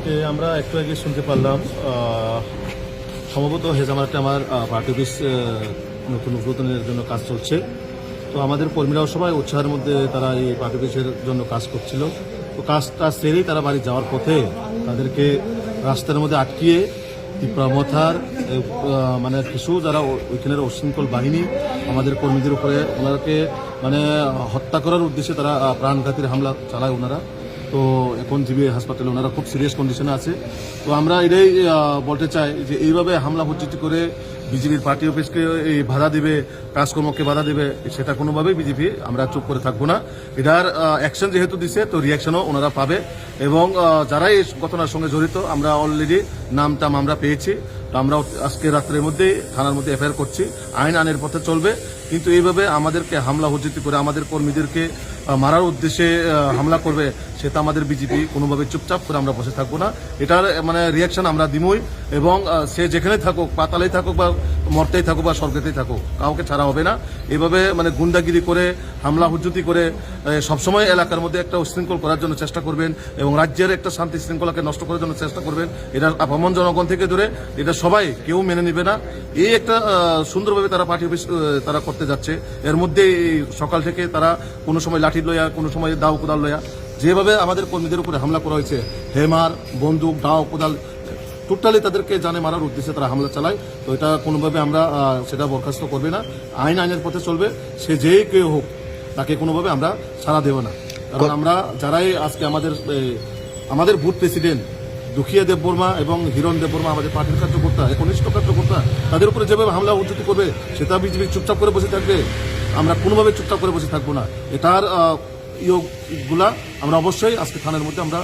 আজকে আমরা একটু আগে শুনতে পারলাম সম্ভবত হেজামারাতে আমার পার্টি অফিস নতুন উদ্বোধনের জন্য কাজ চলছে। তো আমাদের কর্মীরাও সবাই উৎসাহের মধ্যে তারা এই পার্টি অফিসের জন্য কাজ করছিল। তো কাজটা সেরেই তারা বাড়ি যাওয়ার পথে তাদেরকে রাস্তার মধ্যে আটকিয়ে তীব্রমথার মানে কিছু যারা ওইখানের উশৃঙ্খল বাহিনী আমাদের কর্মীদের উপরে ওনাকে মানে হত্যা করার উদ্দেশ্যে তারা প্রাণঘাতীর হামলা চালায় ওনারা। তো এখন জিবি হাসপাতালে ওনারা খুব সিরিয়াস কন্ডিশনে আছে। তো আমরা এটাই বলতে চাই যে এইভাবে হামলা হুজ্জিত করে বিজেপির পার্টি অফিসকে এই বাধা দিবে, কাজকর্মকে বাধা দিবে, সেটা কোনোভাবেই বিজেপি আমরা চুপ করে থাকবো না। এটার অ্যাকশন যেহেতু দিছে তো রিয়াকশনও ওনারা পাবে। এবং যারাই এই ঘটনার সঙ্গে জড়িত আমরা অলরেডি নামটাম আমরা পেয়েছি। তো আমরা আজকে রাত্রের মধ্যেই থানার মধ্যে এফআইআর করছি। আইন আইনের পথে চলবে, কিন্তু এইভাবে আমাদেরকে হামলা হুজ্জিত করে আমাদের কর্মীদেরকে মারার উদ্দেশ্যে হামলা করবে সেটা আমাদের বিজেপি কোনোভাবে চুপচাপ করে আমরা বসে থাকবো না। এটার মানে রিয়াকশন আমরা দিমই। এবং সে যেখানে থাকুক, পাতালেই থাকুক বা মর্তেই থাকুক বা স্বর্গেতেই থাকুক, কাউকে ছাড়া হবে না। এইভাবে মানে গুন্ডাগিরি করে হামলা হুজ্জুতি করে সবসময় এলাকার মধ্যে একটা উশৃঙ্খল করার জন্য চেষ্টা করবেন এবং রাজ্যের একটা শান্তি শৃঙ্খলাকে নষ্ট করার জন্য চেষ্টা করবেন। এটা আপামর জনগণ থেকে ধরে এটা সবাই কেউ মেনে নেবে না। এই একটা সুন্দরভাবে তারা পার্টি অফিস তারা করতে যাচ্ছে। এর মধ্যে সকাল থেকে তারা কোনো সময় লাঠি লইয়া, কোনো সময় দাও কোদাল লইয়া, যেভাবে আমাদের কর্মীদের উপরে হামলা করা হয়েছে, হেমার বন্দুক দাও কোদাল টোটালি তাদেরকে জানে মারার উদ্দেশ্যে তারা হামলা চালায়। তো এটা কোনোভাবে আমরা সেটা বরখাস্ত করবে না। আইন আইনের পথে চলবে, সে যেই কেউ হোক তাকে কোনোভাবে আমরা ছাড়া দেব না। কারণ আমরা যারাই আজকে আমাদের বুথ প্রেসিডেন্ট দুখিয়া দেববর্মা এবং হিরণ দেববর্মা আমাদের পার্টির কার্যকর্তা, একনিষ্ঠ কার্যকর্তা, তাদের উপরে যেভাবে হামলা উজ্জিত করবে সেটা বিজেপি চুপচাপ করে বসে থাকবে। আমরা কোনোভাবে চুপচাপ করে বসে থাকবো না। এটার ইয়েগুলা আমরা অবশ্যই আজকে থানার মধ্যে আমরা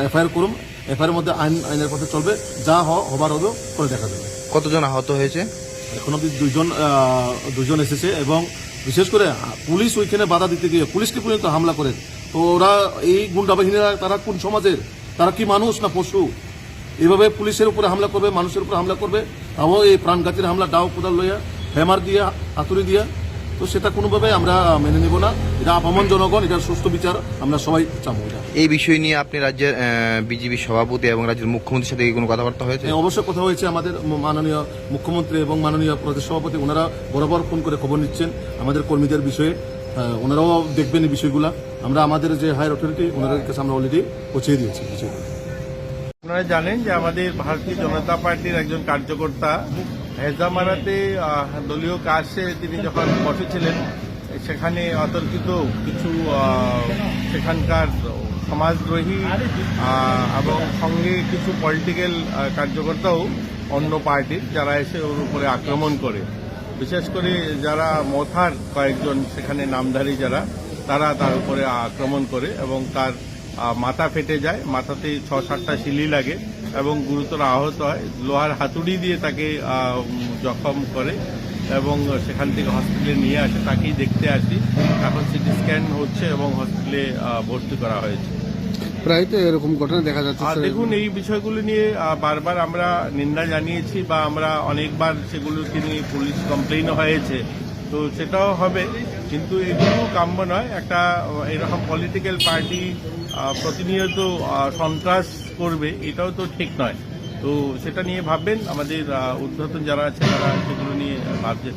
এফআইআর করুন। এফআইআর মধ্যে আইনের পথে চলবে, যা হবার হবে করে দেখা যাবে। কতজন আহত হয়েছে? এখন অব্দি দুজন এসেছে এবং বিশেষ করে পুলিশ ওইখানে বাধা দিতে গিয়ে পুলিশকে পর্যন্ত হামলা করে। তো ওরা এই গুন্ডা বাহিনীরা তারা কোন সমাজের, তারা কি মানুষ না পশু? এইভাবে পুলিশের উপরে হামলা করবে, মানুষের উপরে হামলা করবে, তাও এই প্রাণঘাতীর হামলা ডাও কোদাল লইয়া, হ্যামার দিয়া, হাতুড়ি দিয়া। তো সেটা কোনোভাবে আমরা মেনে নেব না। এটা আপামর জনগণ, এটার সুষ্ঠু বিচার আমরা সবাই চাবো। এই বিষয় নিয়ে আপনি রাজ্যের বিজেপি সভাপতি এবং রাজ্যের মুখ্যমন্ত্রীর সাথে কোনো কথাবার্তা হয়েছে? অবশ্যই কথা হয়েছে। আমাদের মাননীয় মুখ্যমন্ত্রী এবং মাননীয় প্রদেশ সভাপতি ওনারা বরাবর ফোন করে খবর নিচ্ছেন আমাদের কর্মীদের বিষয়ে। ওনারাও দেখবেন এই বিষয়গুলা। আমরা আমাদের যে হায়ার অথরিটি ওনাদের কাছে আমরা অলরেডি পৌঁছে দিয়েছি বিষয়গুলো। আপনারা জানেন যে আমাদের ভারতীয় জনতা পার্টির একজন কার্যকর্তা হেজামারাতে দলীয় কাজে তিনি যখন বসেছিলেন, সেখানে অতর্কিত কিছু সেখানকার সমাজদ্রোহী এবং সঙ্গে কিছু পলিটিক্যাল কার্যকর্তাও অন্য পার্টির, যারা এসে ওর উপরে আক্রমণ করে। বিশেষ করে যারা মথার কয়েকজন সেখানে নামধারী যারা, তারা তার উপরে আক্রমণ করে এবং তার মাথা ফেটে যায়, মাথাতে 6-7টা শিলি লাগে এবং গুরুতর আহত হয়। লোহার হাতুড়ি দিয়ে তাকে জখম করে এবং সেখান থেকে হসপিটালে নিয়ে আসে। তাকেই দেখতে আসি, এখন সিটি স্ক্যান হচ্ছে এবং হসপিটালে ভর্তি করা হয়েছে। প্রায় তো এরকম ঘটনা দেখা যাচ্ছে। দেখুন, এই বিষয়গুলো নিয়ে বারবার আমরা নিন্দা জানিয়েছি বা আমরা অনেকবার সেগুলোকে নিয়ে পুলিশ কমপ্লেইনও হয়েছে। তো সেটাও হবে, কিন্তু এগুলো কাম্য নয়। একটা এরকম পলিটিক্যাল পার্টি প্রতিনিয়ত সন্ত্রাস করবে, এটাও তো ঠিক নয়। তো সেটা নিয়ে ভাববেন, আমাদের ঊর্ধ্বতন যারা আছে তারা সেগুলো নিয়ে ভাবছেন।